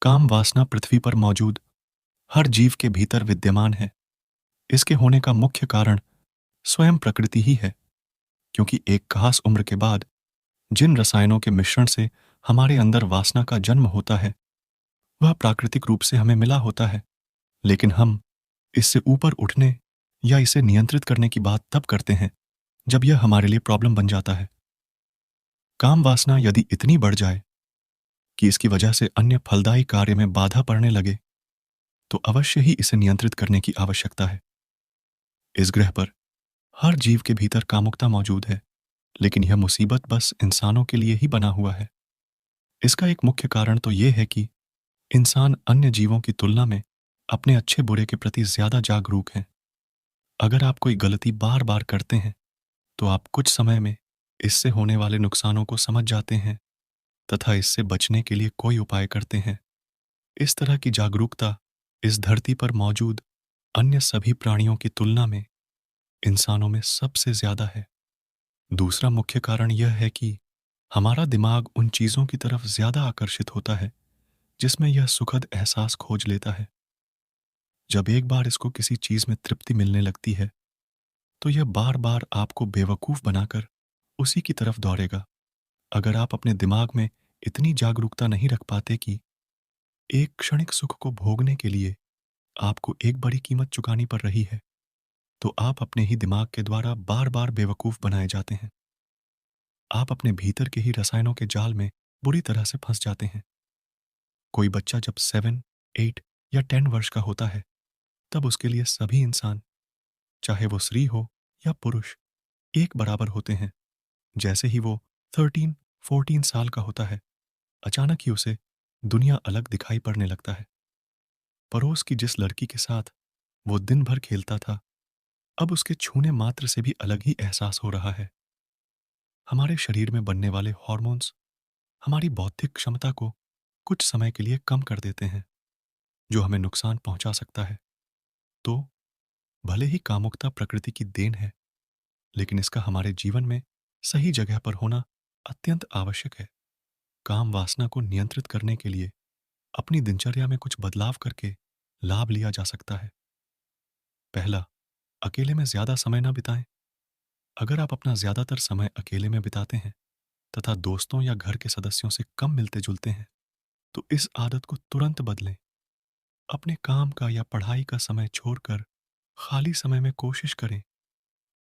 काम वासना पृथ्वी पर मौजूद हर जीव के भीतर विद्यमान है। इसके होने का मुख्य कारण स्वयं प्रकृति ही है, क्योंकि एक खास उम्र के बाद जिन रसायनों के मिश्रण से हमारे अंदर वासना का जन्म होता है, वह प्राकृतिक रूप से हमें मिला होता है। लेकिन हम इससे ऊपर उठने या इसे नियंत्रित करने की बात तब करते हैं जब यह हमारे लिए प्रॉब्लम बन जाता है। काम वासना यदि इतनी बढ़ जाए कि इसकी वजह से अन्य फलदायी कार्य में बाधा पड़ने लगे, तो अवश्य ही इसे नियंत्रित करने की आवश्यकता है। इस ग्रह पर हर जीव के भीतर कामुकता मौजूद है, लेकिन यह मुसीबत बस इंसानों के लिए ही बना हुआ है। इसका एक मुख्य कारण तो यह है कि इंसान अन्य जीवों की तुलना में अपने अच्छे बुरे के प्रति ज्यादा जागरूक हैं। अगर आप कोई गलती बार बार करते हैं, तो आप कुछ समय में इससे होने वाले नुकसानों को समझ जाते हैं तथा इससे बचने के लिए कोई उपाय करते हैं। इस तरह की जागरूकता इस धरती पर मौजूद अन्य सभी प्राणियों की तुलना में इंसानों में सबसे ज्यादा है। दूसरा मुख्य कारण यह है कि हमारा दिमाग उन चीजों की तरफ ज्यादा आकर्षित होता है जिसमें यह सुखद एहसास खोज लेता है। जब एक बार इसको किसी चीज में तृप्ति मिलने लगती है, तो यह बार बार आपको बेवकूफ बनाकर उसी की तरफ दौड़ेगा। अगर आप अपने दिमाग में इतनी जागरूकता नहीं रख पाते कि एक क्षणिक सुख को भोगने के लिए आपको एक बड़ी कीमत चुकानी पड़ रही है, तो आप अपने ही दिमाग के द्वारा बार बार बेवकूफ बनाए जाते हैं। आप अपने भीतर के ही रसायनों के जाल में बुरी तरह से फंस जाते हैं। कोई बच्चा जब 7, 8 या 10 वर्ष का होता है, तब उसके लिए सभी इंसान, चाहे वो स्त्री हो या पुरुष, एक बराबर होते हैं। जैसे ही वो 13, 14 साल का होता है, अचानक ही उसे दुनिया अलग दिखाई पड़ने लगता है। पड़ोस की जिस लड़की के साथ वो दिन भर खेलता था, अब उसके छूने मात्र से भी अलग ही एहसास हो रहा है। हमारे शरीर में बनने वाले हॉर्मोन्स हमारी बौद्धिक क्षमता को कुछ समय के लिए कम कर देते हैं, जो हमें नुकसान पहुंचा सकता है। तो भले ही कामुकता प्रकृति की देन है, लेकिन इसका हमारे जीवन में सही जगह पर होना अत्यंत आवश्यक है। काम वासना को नियंत्रित करने के लिए अपनी दिनचर्या में कुछ बदलाव करके लाभ लिया जा सकता है। पहला, अकेले में ज्यादा समय न बिताएं। अगर आप अपना ज्यादातर समय अकेले में बिताते हैं तथा दोस्तों या घर के सदस्यों से कम मिलते जुलते हैं, तो इस आदत को तुरंत बदलें। अपने काम का या पढ़ाई का समय छोड़कर खाली समय में कोशिश करें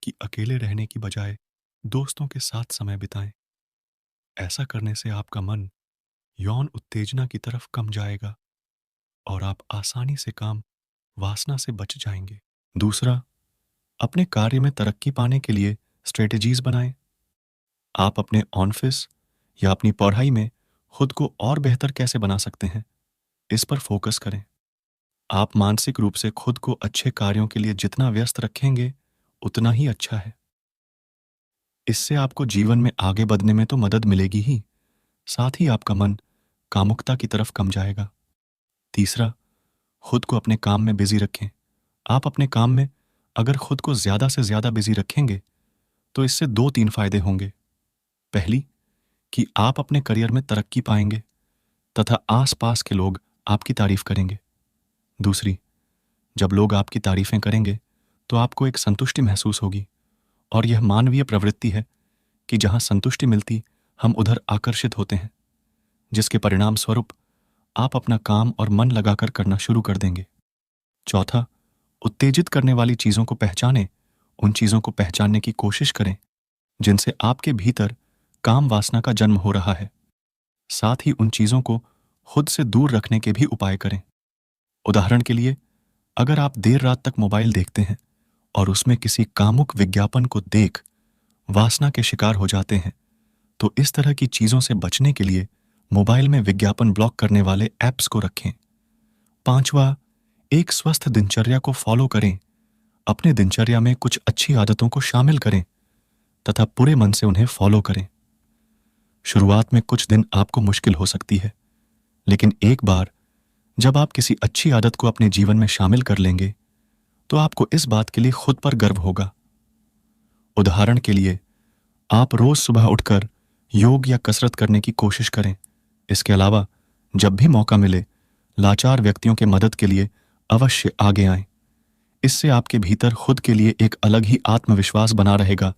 कि अकेले रहने की बजाय दोस्तों के साथ समय बिताएं। ऐसा करने से आपका मन यौन उत्तेजना की तरफ कम जाएगा और आप आसानी से काम वासना से बच जाएंगे। दूसरा, अपने कार्य में तरक्की पाने के लिए स्ट्रेटेजीज बनाएं। आप अपने ऑफिस या अपनी पढ़ाई में खुद को और बेहतर कैसे बना सकते हैं, इस पर फोकस करें। आप मानसिक रूप से खुद को अच्छे कार्यों के लिए जितना व्यस्त रखेंगे, उतना ही अच्छा है। इससे आपको जीवन में आगे बढ़ने में तो मदद मिलेगी ही, साथ ही आपका मन कामुकता की तरफ कम जाएगा। तीसरा, खुद को अपने काम में बिजी रखें। आप अपने काम में अगर खुद को ज्यादा से ज्यादा बिजी रखेंगे, तो इससे 2-3 फायदे होंगे। पहली, कि आप अपने करियर में तरक्की पाएंगे तथा आसपास के लोग आपकी तारीफ करेंगे। दूसरी, जब लोग आपकी तारीफें करेंगे, तो आपको एक संतुष्टि महसूस होगी, और यह मानवीय प्रवृत्ति है कि जहां संतुष्टि मिलती, हम उधर आकर्षित होते हैं, जिसके परिणाम स्वरूप आप अपना काम और मन लगाकर करना शुरू कर देंगे। चौथा, उत्तेजित करने वाली चीजों को पहचानें। उन चीजों को पहचानने की कोशिश करें जिनसे आपके भीतर काम वासना का जन्म हो रहा है। साथ ही उन चीजों को खुद से दूर रखने के भी उपाय करें। उदाहरण के लिए, अगर आप देर रात तक मोबाइल देखते हैं और उसमें किसी कामुक विज्ञापन को देख वासना के शिकार हो जाते हैं, तो इस तरह की चीजों से बचने के लिए मोबाइल में विज्ञापन ब्लॉक करने वाले ऐप्स को रखें। पांचवा, एक स्वस्थ दिनचर्या को फॉलो करें। अपने दिनचर्या में कुछ अच्छी आदतों को शामिल करें तथा पूरे मन से उन्हें फॉलो करें। शुरुआत में कुछ दिन आपको मुश्किल हो सकती है, लेकिन एक बार जब आप किसी अच्छी आदत को अपने जीवन में शामिल कर लेंगे, तो आपको इस बात के लिए खुद पर गर्व होगा। उदाहरण के लिए, आप रोज सुबह उठकर योग या कसरत करने की कोशिश करें। इसके अलावा जब भी मौका मिले, लाचार व्यक्तियों के मदद के लिए अवश्य आगे आएं। इससे आपके भीतर खुद के लिए एक अलग ही आत्मविश्वास बना रहेगा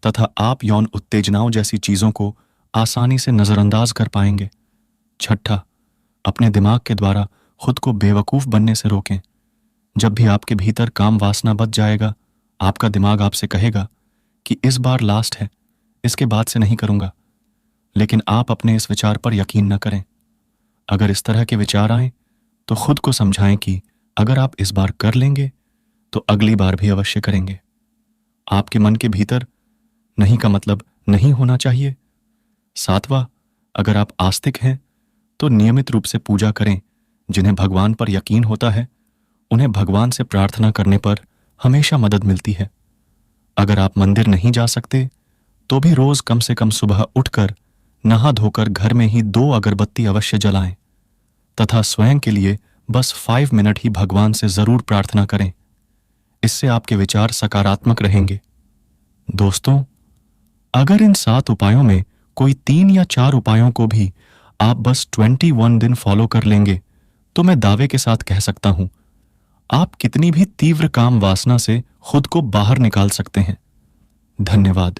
तथा आप यौन उत्तेजनाओं जैसी चीजों को आसानी से नजरअंदाज कर पाएंगे। छठा, अपने दिमाग के द्वारा खुद को बेवकूफ बनने से रोकें। जब भी आपके भीतर काम वासना बच जाएगा, आपका दिमाग आपसे कहेगा कि इस बार लास्ट है, इसके बाद से नहीं करूंगा। लेकिन आप अपने इस विचार पर यकीन न करें। अगर इस तरह के विचार आए तो खुद को समझाएं कि अगर आप इस बार कर लेंगे तो अगली बार भी अवश्य करेंगे। आपके मन के भीतर नहीं का मतलब नहीं होना चाहिए। सातवां, अगर आप आस्तिक हैं तो नियमित रूप से पूजा करें। जिन्हें भगवान पर यकीन होता है, उन्हें भगवान से प्रार्थना करने पर हमेशा मदद मिलती है। अगर आप मंदिर नहीं जा सकते तो भी रोज कम से कम सुबह उठकर नहा धोकर घर में ही 2 अगरबत्ती अवश्य जलाएं तथा स्वयं के लिए बस 5 मिनट ही भगवान से जरूर प्रार्थना करें। इससे आपके विचार सकारात्मक रहेंगे। दोस्तों, अगर इन 7 उपायों में कोई 3 या 4 उपायों को भी आप बस 21 दिन फॉलो कर लेंगे तो मैं दावे के साथ कह सकता हूं, आप कितनी भी तीव्र काम वासना से खुद को बाहर निकाल सकते हैं। धन्यवाद।